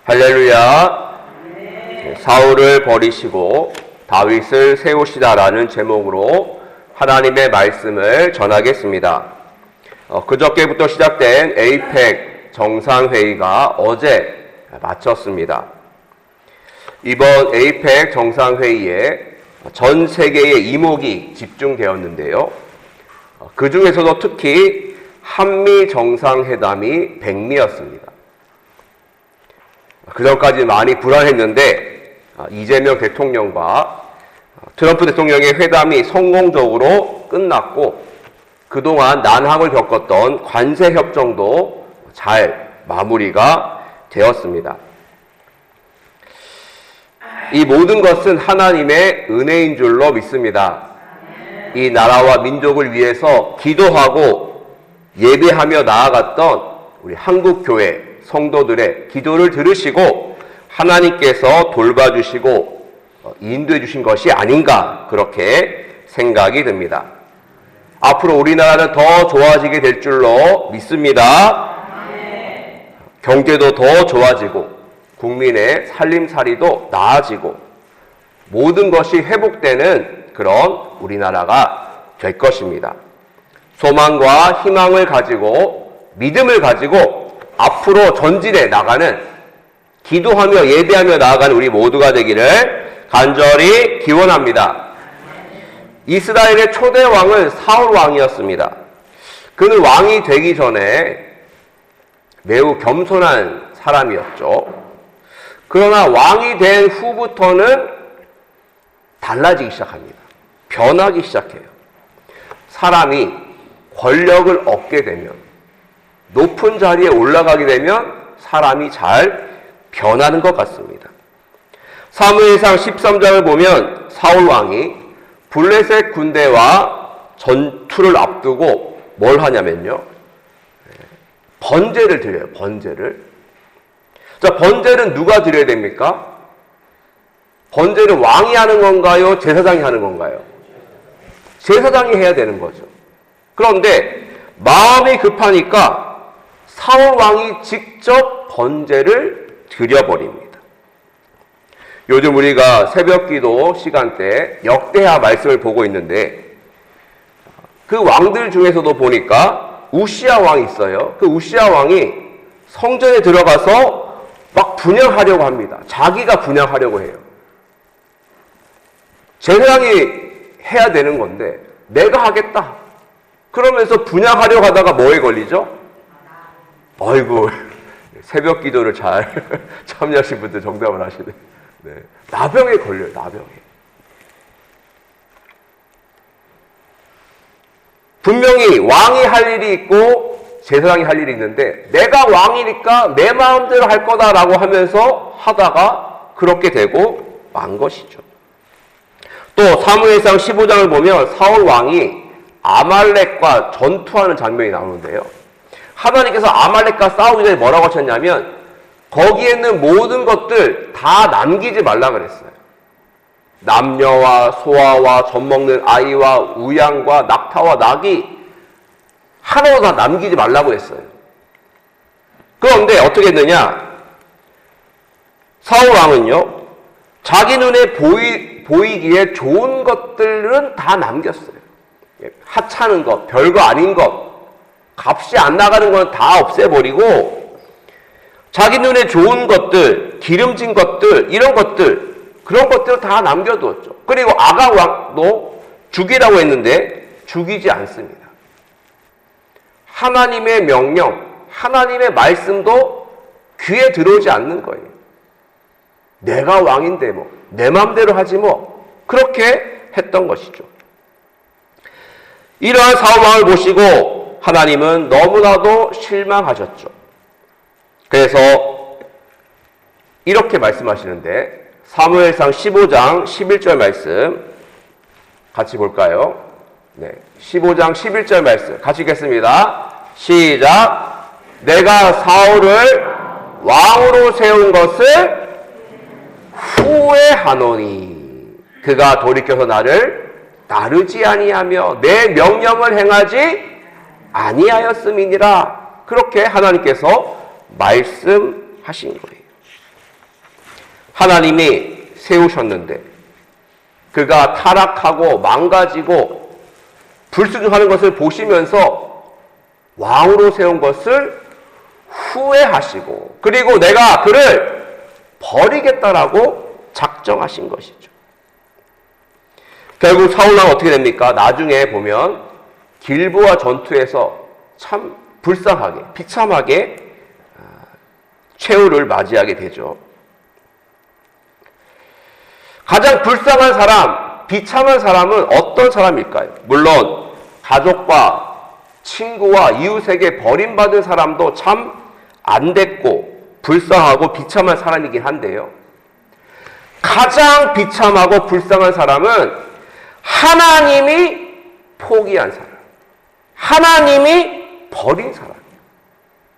할렐루야. 사울을 버리시고 다윗을 세우시다라는 제목으로 하나님의 말씀을 전하겠습니다. 그저께부터 시작된 에이펙 정상회의가 어제 마쳤습니다. 이번 에이펙 정상회의에 전 세계의 이목이 집중되었는데요. 그 중에서도 특히 한미 정상회담이 백미였습니다. 그전까지 많이 불안했는데 이재명 대통령과 트럼프 대통령의 회담이 성공적으로 끝났고 그동안 난항을 겪었던 관세 협정도 잘 마무리가 되었습니다. 이 모든 것은 하나님의 은혜인 줄로 믿습니다. 이 나라와 민족을 위해서 기도하고 예배하며 나아갔던 우리 한국교회 성도들의 기도를 들으시고 하나님께서 돌봐주시고 인도해 주신 것이 아닌가 그렇게 생각이 듭니다. 앞으로 우리나라는 더 좋아지게 될 줄로 믿습니다. 경제도 더 좋아지고 국민의 살림살이도 나아지고 모든 것이 회복되는 그런 우리나라가 될 것입니다. 소망과 희망을 가지고 믿음을 가지고 앞으로 전진해 나가는 기도하며 예배하며 나아가는 우리 모두가 되기를 간절히 기원합니다. 이스라엘의 초대 왕은 사울 왕이었습니다. 그는 왕이 되기 전에 매우 겸손한 사람이었죠. 그러나 왕이 된 후부터는 달라지기 시작합니다. 변하기 시작해요. 사람이 권력을 얻게 되면 높은 자리에 올라가게 되면 사람이 잘 변하는 것 같습니다. 사무엘상 13장을 보면 사울 왕이 블레셋 군대와 전투를 앞두고 뭘 하냐면요. 번제를 드려요. 번제를. 자, 번제는 누가 드려야 됩니까? 번제는 왕이 하는 건가요? 제사장이 하는 건가요? 제사장이 해야 되는 거죠. 그런데 마음이 급하니까 사울 왕이 직접 번제를 드려버립니다. 요즘 우리가 새벽기도 시간대 역대하 말씀을 보고 있는데 그 왕들 중에서도 보니까 우시야 왕이 있어요. 그 우시야 왕이 성전에 들어가서 막 분향하려고 합니다. 자기가 분향하려고 해요. 제사장이 해야 되는 건데 내가 하겠다. 그러면서 분향하려고 하다가 뭐에 걸리죠? 아이고, 새벽 기도를 잘 참여하신 분들 정답을 하시네. 네. 나병에 걸려요, 나병에. 분명히 왕이 할 일이 있고 제사장이 할 일이 있는데 내가 왕이니까 내 마음대로 할 거다라고 하면서 하다가 그렇게 되고 만 것이죠. 또 사무엘상 15장을 보면 사울 왕이 아말렉과 전투하는 장면이 나오는데요. 하나님께서 아말렉과 싸우기 전에 뭐라고 하셨냐면 거기에 있는 모든 것들 다 남기지 말라 그랬어요. 남녀와 소아와 젖먹는 아이와 우양과 낙타와 낙이 하나도 다 남기지 말라고 했어요. 그런데 어떻게 했느냐? 사울 왕은요. 자기 눈에 보이기에 좋은 것들은 다 남겼어요. 하찮은 것, 별거 아닌 것, 값이 안 나가는 건 다 없애버리고 자기 눈에 좋은 것들, 기름진 것들, 이런 것들, 그런 것들을 다 남겨두었죠. 그리고 아각 왕도 죽이라고 했는데 죽이지 않습니다. 하나님의 명령, 하나님의 말씀도 귀에 들어오지 않는 거예요. 내가 왕인데 뭐, 내 마음대로 하지 뭐, 그렇게 했던 것이죠. 이러한 사울 왕을 보시고 하나님은 너무나도 실망하셨죠. 그래서 이렇게 말씀하시는데 사무엘상 15장 11절 말씀 같이 볼까요? 네, 15장 11절 말씀 같이 읽겠습니다. 시작. 내가 사울을 왕으로 세운 것을 후회하노니 그가 돌이켜서 나를 따르지 아니하며 내 명령을 행하지 아니하였음이니라. 그렇게 하나님께서 말씀하신 거예요. 하나님이 세우셨는데 그가 타락하고 망가지고 불순종하는 것을 보시면서 왕으로 세운 것을 후회하시고 그리고 내가 그를 버리겠다라고 작정하신 것이죠. 결국 사울왕은 어떻게 됩니까? 나중에 보면 길보아 전투에서 참 불쌍하게 비참하게 최후를 맞이하게 되죠. 가장 불쌍한 사람, 비참한 사람은 어떤 사람일까요? 물론 가족과 친구와 이웃에게 버림받은 사람도 참 안됐고 불쌍하고 비참한 사람이긴 한데요. 가장 비참하고 불쌍한 사람은 하나님이 포기한 사람, 하나님이 버린 사람이에요.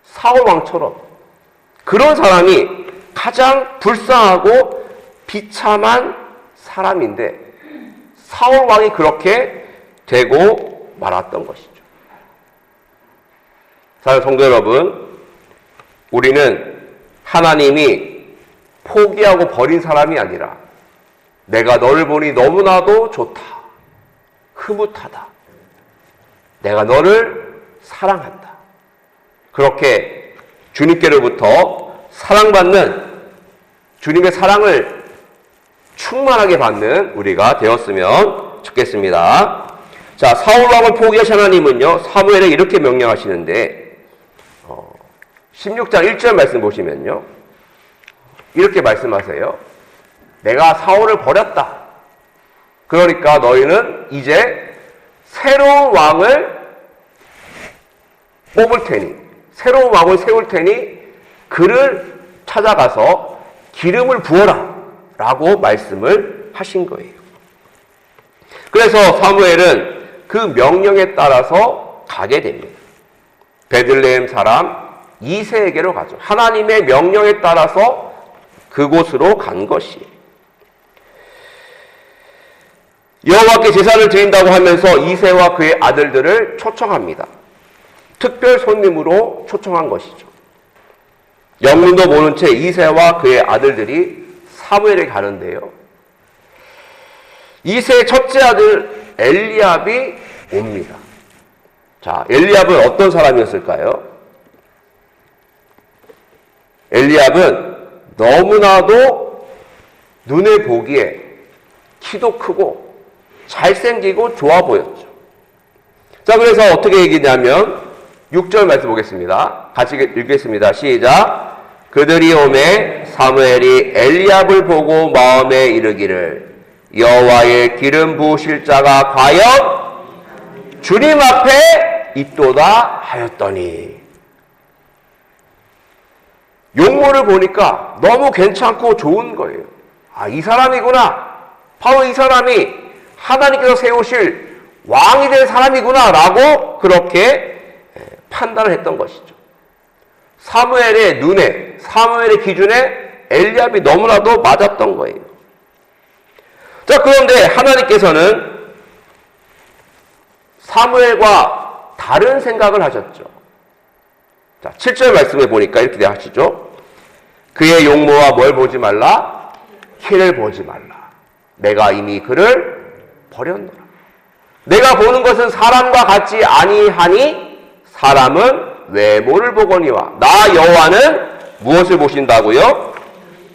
사울왕처럼 그런 사람이 가장 불쌍하고 비참한 사람인데 사울왕이 그렇게 되고 말았던 것이죠. 사랑하는 성도 여러분, 우리는 하나님이 포기하고 버린 사람이 아니라 내가 너를 보니 너무나도 좋다, 흐뭇하다, 내가 너를 사랑한다, 그렇게 주님께로부터 사랑받는, 주님의 사랑을 충만하게 받는 우리가 되었으면 좋겠습니다. 자, 사울왕을 포기하신 하나님은요, 사무엘에 이렇게 명령하시는데 16장 1절 말씀 보시면요, 이렇게 말씀하세요. 내가 사울을 버렸다. 그러니까 너희는 이제 새로운 왕을 뽑을 테니, 새로운 왕을 세울 테니 그를 찾아가서 기름을 부어라 라고 말씀을 하신 거예요. 그래서 사무엘은 그 명령에 따라서 가게 됩니다. 베들레헴 사람 이새에게로 가죠. 하나님의 명령에 따라서 그곳으로 간 것이에요. 여호와께 제사를 드린다고 하면서 이새와 그의 아들들을 초청합니다. 특별 손님으로 초청한 것이죠. 영문도 모른 채 이새와 그의 아들들이 사무엘에 가는데요. 이새의 첫째 아들 엘리압이 옵니다. 자, 엘리압은 어떤 사람이었을까요? 엘리압은 너무나도 눈에 보기에 키도 크고 잘생기고 좋아 보였죠. 자, 그래서 어떻게 얘기냐면 6절 말씀 보겠습니다. 같이 읽겠습니다. 시작. 그들이 오매 사무엘이 엘리압을 보고 마음에 이르기를 여호와의 기름 부으실 자가 과연 주님 앞에 있도다 하였더니, 용모를 보니까 너무 괜찮고 좋은 거예요. 아, 이 사람이구나. 바로 이 사람이 하나님께서 세우실 왕이 될 사람이구나 라고 그렇게 판단을 했던 것이죠. 사무엘의 눈에, 사무엘의 기준에 엘리압이 너무나도 맞았던 거예요. 자, 그런데 하나님께서는 사무엘과 다른 생각을 하셨죠. 자, 7절 말씀에 보니까 이렇게 하시죠. 그의 용모와 뭘 보지 말라? 키를 보지 말라. 내가 이미 그를 버렸노라. 내가 보는 것은 사람과 같지 아니하니 사람은 외모를 보거니와 나 여호와는 무엇을 보신다고요?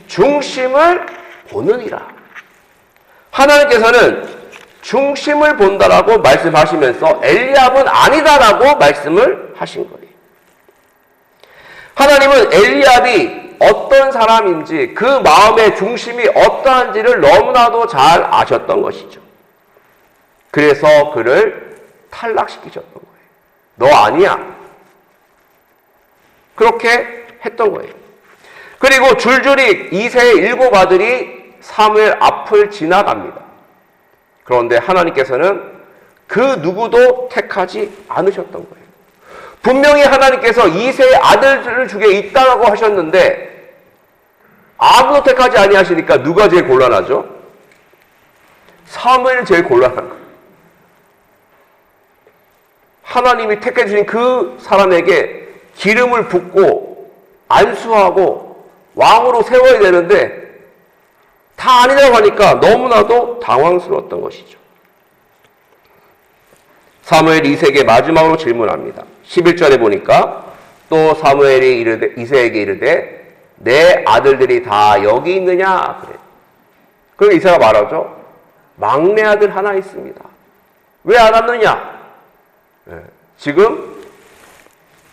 중심을 보느니라. 하나님께서는 중심을 본다라고 말씀하시면서 엘리압은 아니다라고 말씀을 하신 거예요. 하나님은 엘리압이 어떤 사람인지 그 마음의 중심이 어떠한지를 너무나도 잘 아셨던 것이죠. 그래서 그를 탈락시키셨던 거예요. 너 아니야. 그렇게 했던 거예요. 그리고 줄줄이 이새의 7 아들이 사무엘 앞을 지나갑니다. 그런데 하나님께서는 그 누구도 택하지 않으셨던 거예요. 분명히 하나님께서 이새의 아들들을 중에 있다고 하셨는데 아무도 택하지 아니하시니까 누가 제일 곤란하죠? 사무엘이 제일 곤란한 거예요. 하나님이 택해 주신 그 사람에게 기름을 붓고 안수하고 왕으로 세워야 되는데 다 아니라고 하니까 너무나도 당황스러웠던 것이죠. 사무엘이 이새에게 마지막으로 질문합니다. 11절에 보니까 또 사무엘이 이새에게 이르되 내 아들들이 다 여기 있느냐 그래. 그럼 이새가 말하죠. 막내 아들 하나 있습니다. 왜 안 왔느냐? 지금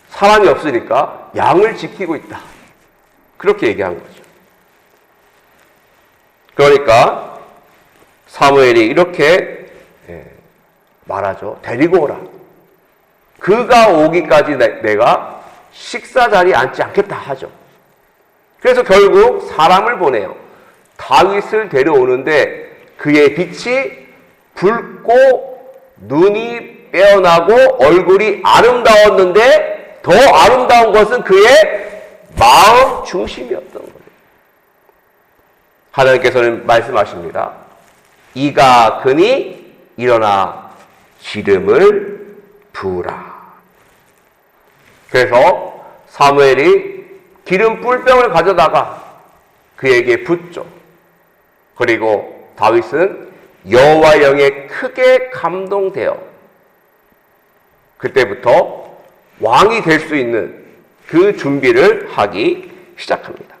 사람이 없으니까 양을 지키고 있다. 그렇게 얘기한 거죠. 그러니까 사무엘이 이렇게 말하죠. 데리고 오라. 그가 오기까지 내가 식사 자리에 앉지 않겠다 하죠. 그래서 결국 사람을 보내요. 다윗을 데려오는데 그의 빛이 붉고 눈이 빼어나고 얼굴이 아름다웠는데 더 아름다운 것은 그의 마음 중심이었던 거예요. 하나님께서는 말씀하십니다. 이가 그니 일어나 기름을 부으라. 그래서 사무엘이 기름 뿔병을 가져다가 그에게 붓죠. 그리고 다윗은 여호와의 영에 크게 감동되어 그때부터 왕이 될 수 있는 그 준비를 하기 시작합니다.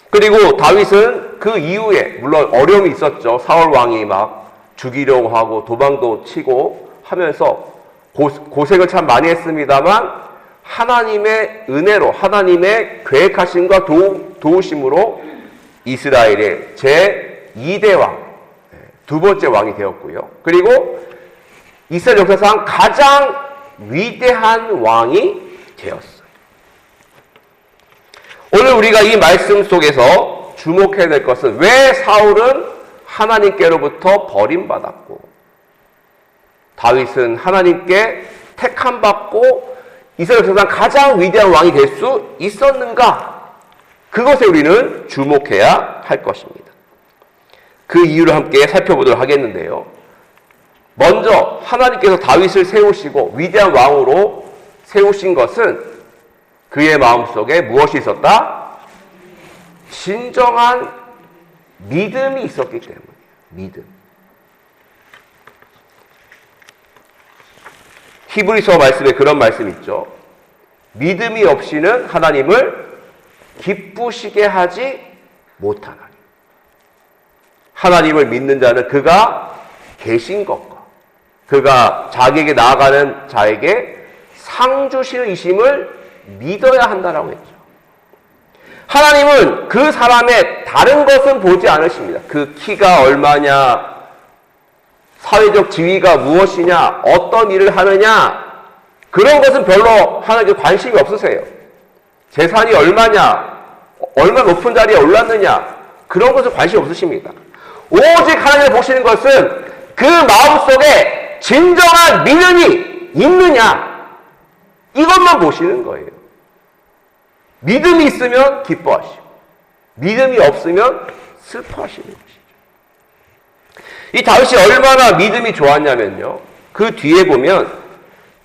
그리고 다윗은 그 이후에 물론 어려움이 있었죠. 사울 왕이 막 죽이려고 하고 도망도 치고 하면서 고생을 참 많이 했습니다만 하나님의 은혜로 하나님의 계획하심과 도우심으로 이스라엘의 제2대 왕, 두 번째 왕이 되었고요. 그리고 이스라엘 역사상 가장 위대한 왕이 되었어요. 오늘 우리가 이 말씀 속에서 주목해야 될 것은 왜 사울은 하나님께로부터 버림받았고 다윗은 하나님께 택함받고 이스라엘 역사상 가장 위대한 왕이 될 수 있었는가? 그것에 우리는 주목해야 할 것입니다. 그 이유를 함께 살펴보도록 하겠는데요. 먼저 하나님께서 다윗을 세우시고 위대한 왕으로 세우신 것은 그의 마음속에 무엇이 있었다? 진정한 믿음이 있었기 때문이에요. 믿음. 히브리서 말씀에 그런 말씀 있죠. 믿음이 없이는 하나님을 기쁘시게 하지 못하나니. 하나님을 믿는 자는 그가 계신 것과 그가 자기에게 나아가는 자에게 상 주시는 이심을 믿어야 한다라고 했죠. 하나님은 그 사람의 다른 것은 보지 않으십니다. 그 키가 얼마냐, 사회적 지위가 무엇이냐, 어떤 일을 하느냐, 그런 것은 별로 하나님께 관심이 없으세요. 재산이 얼마냐, 얼마 높은 자리에 올랐느냐, 그런 것은 관심이 없으십니다. 오직 하나님을 보시는 것은 그 마음속에 진정한 믿음이 있느냐, 이것만 보시는 거예요. 믿음이 있으면 기뻐하시고 믿음이 없으면 슬퍼하시는 것이죠. 이 다윗이 얼마나 믿음이 좋았냐면요. 그 뒤에 보면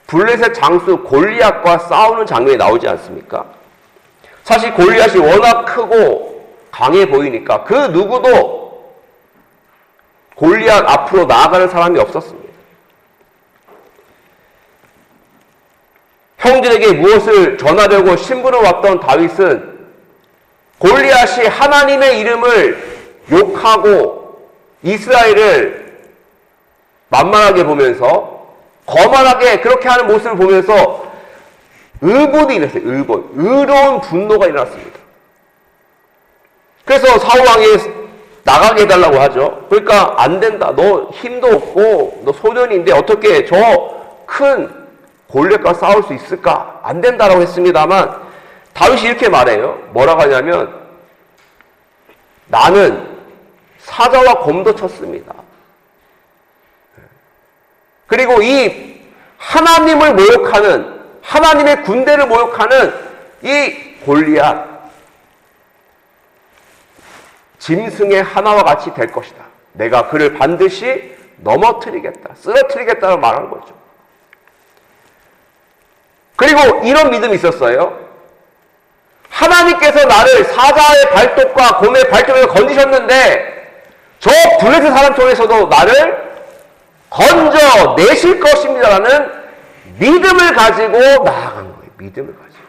블레셋 장수 골리앗과 싸우는 장면이 나오지 않습니까? 사실 골리앗이 워낙 크고 강해 보이니까 그 누구도 골리앗 앞으로 나아가는 사람이 없었습니다. 형들에게 무엇을 전하려고 신분을 왔던 다윗은 골리앗이 하나님의 이름을 욕하고 이스라엘을 만만하게 보면서 거만하게 그렇게 하는 모습을 보면서 의분이 일어났어요. 의로운 분노가 일어났습니다. 그래서 사울왕이 나가게 해달라고 하죠. 그러니까 안 된다. 너 힘도 없고 너 소년인데 어떻게 저 큰 골리앗과 싸울 수 있을까? 안 된다라고 했습니다만 다윗이 이렇게 말해요. 뭐라고 하냐면 나는 사자와 곰도 쳤습니다. 그리고 이 하나님을 모욕하는 하나님의 군대를 모욕하는 이 골리앗 짐승의 하나와 같이 될 것이다. 내가 그를 반드시 넘어뜨리겠다. 쓰러뜨리겠다고 말한 거죠. 그리고 이런 믿음이 있었어요. 하나님께서 나를 사자의 발톱과 곰의 발톱에서 건지셨는데 저 블레셋 사람 통해서도 나를 건져 내실 것입니다라는 믿음을 가지고 나아간 거예요. 믿음을 가지고.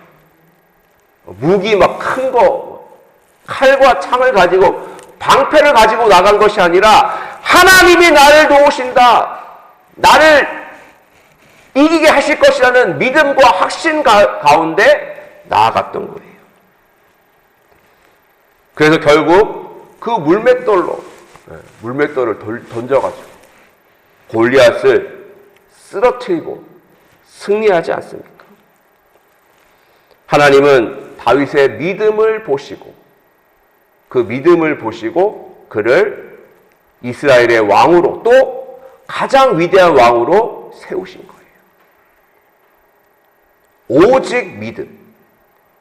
무기 막 큰 거, 칼과 창을 가지고 방패를 가지고 나간 것이 아니라 하나님이 나를 도우신다. 나를 이기게 하실 것이라는 믿음과 확신 가운데 나아갔던 거예요. 그래서 결국 그 물맷돌을 던져가지고 골리앗을 쓰러뜨리고 승리하지 않습니까? 하나님은 다윗의 믿음을 보시고 그 믿음을 보시고 그를 이스라엘의 왕으로 또 가장 위대한 왕으로 세우신 거예요.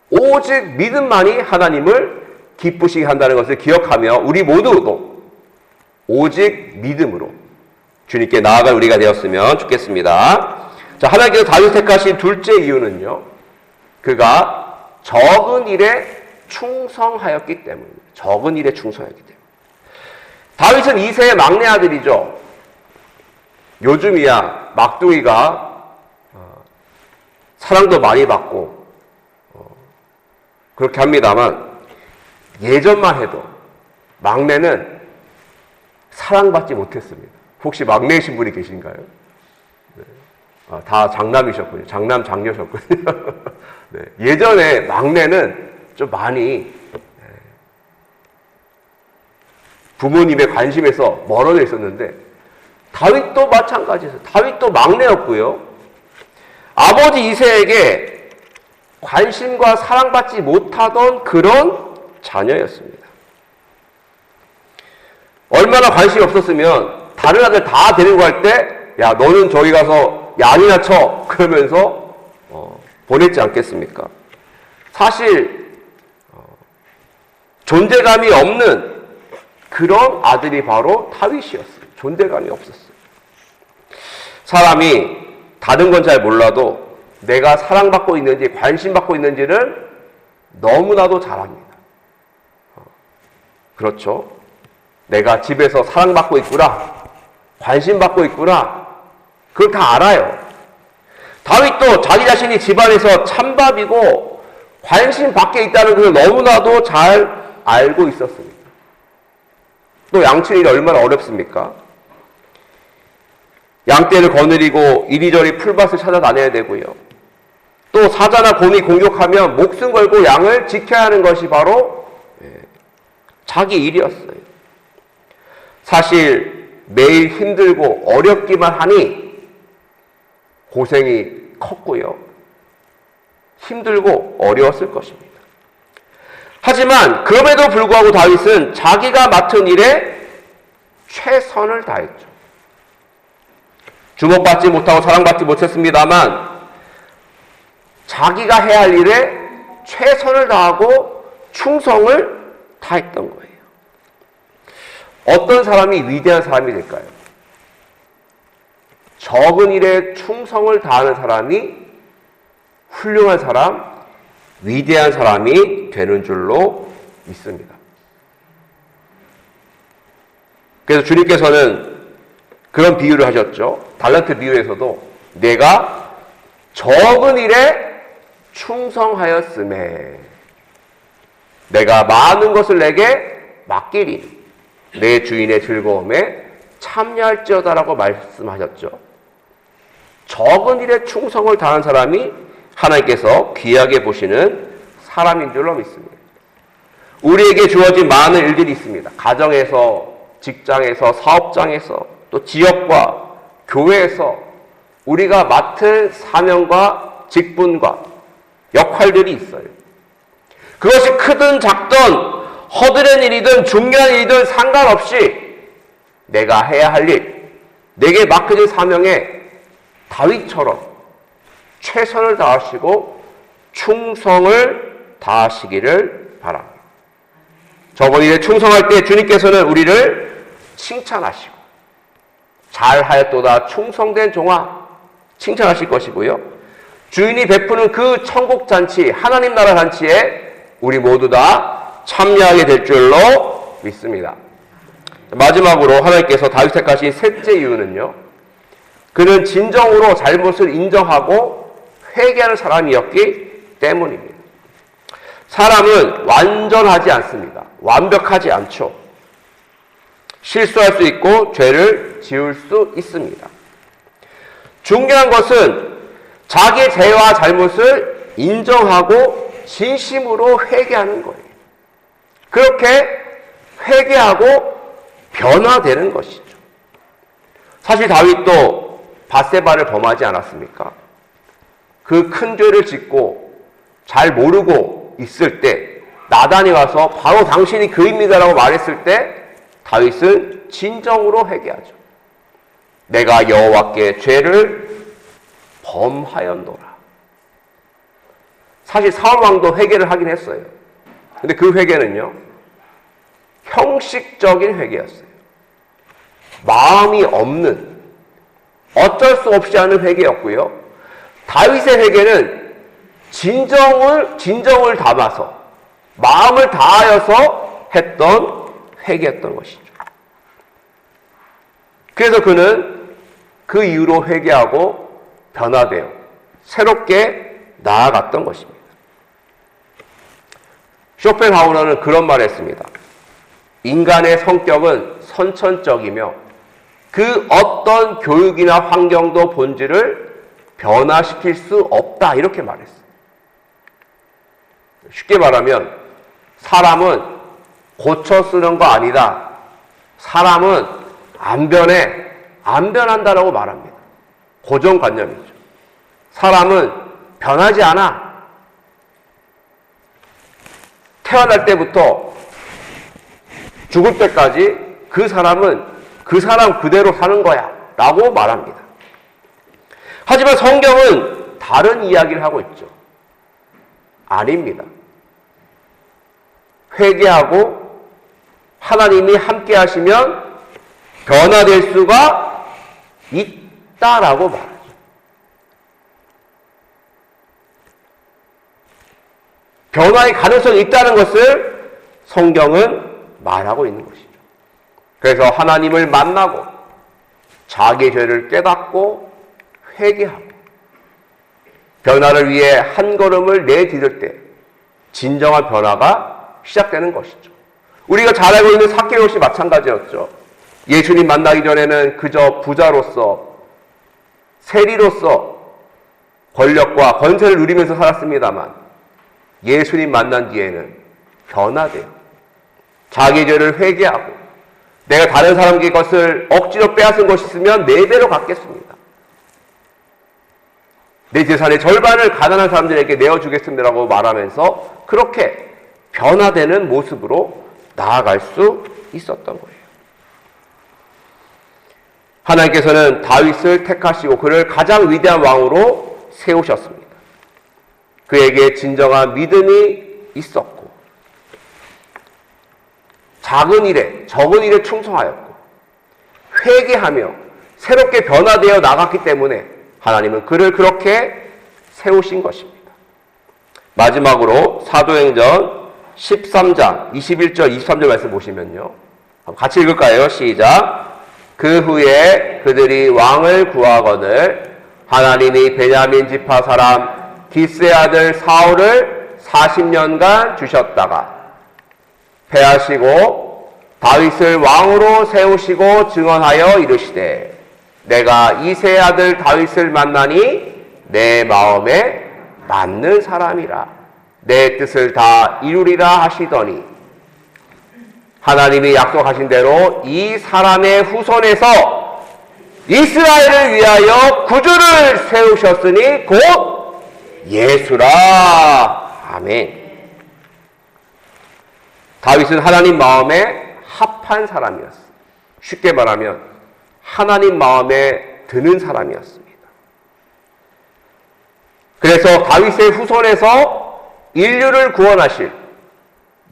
오직 믿음만이 하나님을 기쁘시게 한다는 것을 기억하며 우리 모두도 오직 믿음으로 주님께 나아갈 우리가 되었으면 좋겠습니다. 자, 하나님께서 다윗 택하신 둘째 이유는요, 그가 적은 일에 충성하였기 때문입니다. 적은 일에 충성하였기 때문에. 다윗은 2세의 막내 아들이죠. 요즘이야 막둥이가 사랑도 많이 받고 그렇게 합니다만 예전만 해도 막내는 사랑받지 못했습니다. 혹시 막내이신 분이 계신가요? 네. 다 장남이셨군요. 장남, 장녀셨군요. 네. 예전에 막내는 좀 많이 부모님의 관심에서 멀어져 있었는데 다윗도 마찬가지였어요. 다윗도 막내였고요. 아버지 이새에게 관심과 사랑받지 못하던 그런 자녀였습니다. 얼마나 관심이 없었으면 다른 아들 다 데리고 갈 때 야 너는 저기 가서 양이나 쳐 그러면서 보냈지 않겠습니까? 사실 존재감이 없는 그런 아들이 바로 다윗이었어요. 존재감이 없었어요. 사람이 다른 건 잘 몰라도 내가 사랑받고 있는지 관심받고 있는지를 너무나도 잘 압니다. 그렇죠? 내가 집에서 사랑받고 있구나, 관심받고 있구나, 그걸 다 알아요. 다윗도 자기 자신이 집안에서 찬밥이고 관심 밖에 있다는 것을 너무나도 잘 알고 있었습니다. 또 양칠 일이 얼마나 어렵습니까? 양떼를 거느리고 이리저리 풀밭을 찾아다녀야 되고요. 또 사자나 곰이 공격하면 목숨 걸고 양을 지켜야 하는 것이 바로 자기 일이었어요. 사실 매일 힘들고 어렵기만 하니 고생이 컸고요. 힘들고 어려웠을 것입니다. 하지만 그럼에도 불구하고 다윗은 자기가 맡은 일에 최선을 다했죠. 주목받지 못하고 사랑받지 못했습니다만 자기가 해야 할 일에 최선을 다하고 충성을 다했던 거예요. 어떤 사람이 위대한 사람이 될까요? 적은 일에 충성을 다하는 사람이 훌륭한 사람, 위대한 사람이 되는 줄로 믿습니다. 그래서 주님께서는 그런 비유를 하셨죠. 달란트 비유에서도 내가 적은 일에 충성하였음에 내가 많은 것을 내게 맡기리니 내 주인의 즐거움에 참여할지어다라고 말씀하셨죠. 적은 일에 충성을 다한 사람이 하나님께서 귀하게 보시는 사람인 줄로 믿습니다. 우리에게 주어진 많은 일들이 있습니다. 가정에서, 직장에서, 사업장에서, 또 지역과 교회에서 우리가 맡을 사명과 직분과 역할들이 있어요. 그것이 크든 작든 허드렛 일이든 중요한 일이든 상관없이 내가 해야 할 일, 내게 맡겨진 사명에 다윗처럼 최선을 다하시고 충성을 다하시기를 바랍니다. 적은 일에 충성할 때 주님께서는 우리를 칭찬하시고 잘하였도다 충성된 종아 칭찬하실 것이고요. 주인이 베푸는 그 천국 잔치, 하나님 나라 잔치에 우리 모두 다 참여하게 될 줄로 믿습니다. 마지막으로 하나님께서 다윗 택하신 셋째 이유는요, 그는 진정으로 잘못을 인정하고 회개하는 사람이었기 때문입니다. 사람은 완전하지 않습니다. 완벽하지 않죠. 실수할 수 있고 죄를 지을 수 있습니다. 중요한 것은 자기의 죄와 잘못을 인정하고 진심으로 회개하는 거예요. 그렇게 회개하고 변화되는 것이죠. 사실 다윗도 밧세바를 범하지 않았습니까? 그 큰 죄를 짓고 잘 모르고 있을 때 나단이 와서 바로 당신이 그입니다라고 말했을 때 다윗은 진정으로 회개하죠. 내가 여호와께 죄를 범하였노라. 사실 사울 왕도 회개를 하긴 했어요. 근데 그 회개는요, 형식적인 회개였어요. 마음이 없는, 어쩔 수 없이 하는 회개였고요. 다윗의 회개는 진정을 담아서, 마음을 다하여서 했던 회개였던 것이죠. 그래서 그는 그 이후로 회개하고 변화되어 새롭게 나아갔던 것입니다. 쇼펜하우어는 그런 말을 했습니다. 인간의 성격은 선천적이며 그 어떤 교육이나 환경도 본질을 변화시킬 수 없다, 이렇게 말했어요. 쉽게 말하면 사람은 고쳐 쓰는 거 아니다. 사람은 안 변해, 안 변한다라고 말합니다. 고정관념이죠. 사람은 변하지 않아. 태어날 때부터 죽을 때까지 그 사람은 그 사람 그대로 사는 거야 라고 말합니다. 하지만 성경은 다른 이야기를 하고 있죠. 아닙니다. 회개하고 하나님이 함께 하시면 변화될 수가 있다라고 말하죠. 변화의 가능성이 있다는 것을 성경은 말하고 있는 것이죠. 그래서 하나님을 만나고 자기의 죄를 깨닫고 회개하고 변화를 위해 한 걸음을 내디딜 때 진정한 변화가 시작되는 것이죠. 우리가 잘 알고 있는 삭개오시 마찬가지였죠. 예수님 만나기 전에는 그저 부자로서, 세리로서 권력과 권세를 누리면서 살았습니다만 예수님 만난 뒤에는 변화돼요. 자기 죄를 회개하고 내가 다른 사람의 것을 억지로 빼앗은 것이 있으면 네 배로 갚겠습니다. 내 재산의 절반을 가난한 사람들에게 내어주겠습니다라고 말하면서 그렇게 변화되는 모습으로 나아갈 수 있었던 거예요. 하나님께서는 다윗을 택하시고 그를 가장 위대한 왕으로 세우셨습니다. 그에게 진정한 믿음이 있었고 작은 일에, 적은 일에 충성하였고 회개하며 새롭게 변화되어 나갔기 때문에 하나님은 그를 그렇게 세우신 것입니다. 마지막으로 사도행전 13장 21절 23절 말씀 보시면요, 같이 읽을까요? 시작. 그 후에 그들이 왕을 구하거늘 하나님이 베냐민 지파 사람 기스의 아들 사울을 40년간 주셨다가 패하시고 다윗을 왕으로 세우시고 증언하여 이르시되 내가 이새의 아들 다윗을 만나니 내 마음에 맞는 사람이라 내 뜻을 다 이루리라 하시더니 하나님이 약속하신 대로 이 사람의 후손에서 이스라엘을 위하여 구주를 세우셨으니 곧 예수라. 아멘. 다윗은 하나님 마음에 합한 사람이었어요. 쉽게 말하면 하나님 마음에 드는 사람이었습니다. 그래서 다윗의 후손에서 인류를 구원하실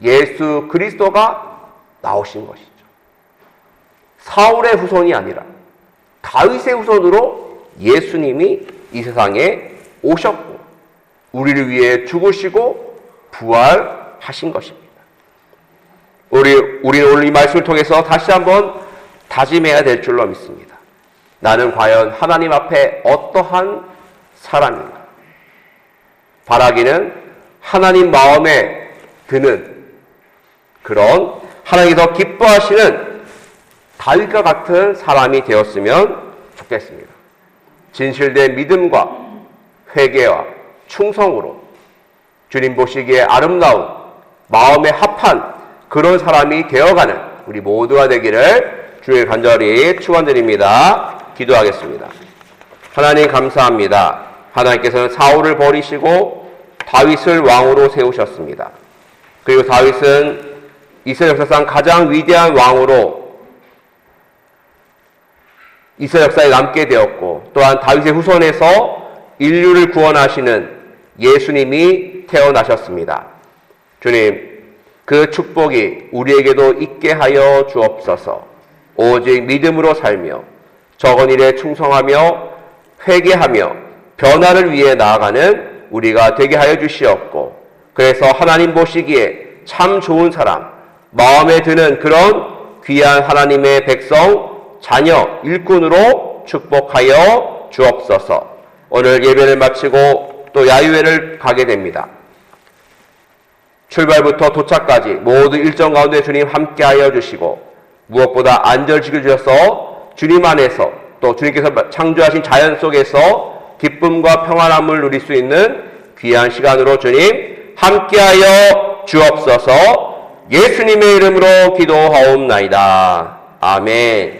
예수 그리스도가 나오신 것이죠. 사울의 후손이 아니라 다윗의 후손으로 예수님이 이 세상에 오셨고 우리를 위해 죽으시고 하신 것입니다. 우리는 오늘 이 말씀을 통해서 다시 한번 다짐해야 될 줄로 믿습니다. 나는 과연 하나님 앞에 어떠한 사람인가? 바라기는 하나님 마음에 드는 그런 하나님께서 기뻐하시는 다윗과 같은 사람이 되었으면 좋겠습니다. 진실된 믿음과 회개와 충성으로 주님 보시기에 아름다운 마음에 합한 그런 사람이 되어가는 우리 모두가 되기를 주의 간절히 축원드립니다. 기도하겠습니다. 하나님 감사합니다. 하나님께서는 사울을 버리시고 다윗을 왕으로 세우셨습니다. 그리고 다윗은 이스라엘 역사상 가장 위대한 왕으로 이스라엘 역사에 남게 되었고, 또한 다윗의 후손에서 인류를 구원하시는 예수님이 태어나셨습니다. 주님, 그 축복이 우리에게도 있게 하여 주옵소서. 오직 믿음으로 살며 적은 일에 충성하며 회개하며 변화를 위해 나아가는 우리가 되게 하여 주시옵고, 그래서 하나님 보시기에 참 좋은 사람, 마음에 드는 그런 귀한 하나님의 백성, 자녀, 일꾼으로 축복하여 주옵소서. 오늘 예배를 마치고 또 야유회를 가게 됩니다. 출발부터 도착까지 모두 일정 가운데 주님 함께하여 주시고, 무엇보다 안전지켜 주셔서 주님 안에서 또 주님께서 창조하신 자연 속에서 기쁨과 평안함을 누릴 수 있는 귀한 시간으로 주님 함께하여 주옵소서. 예수님의 이름으로 기도하옵나이다. 아멘.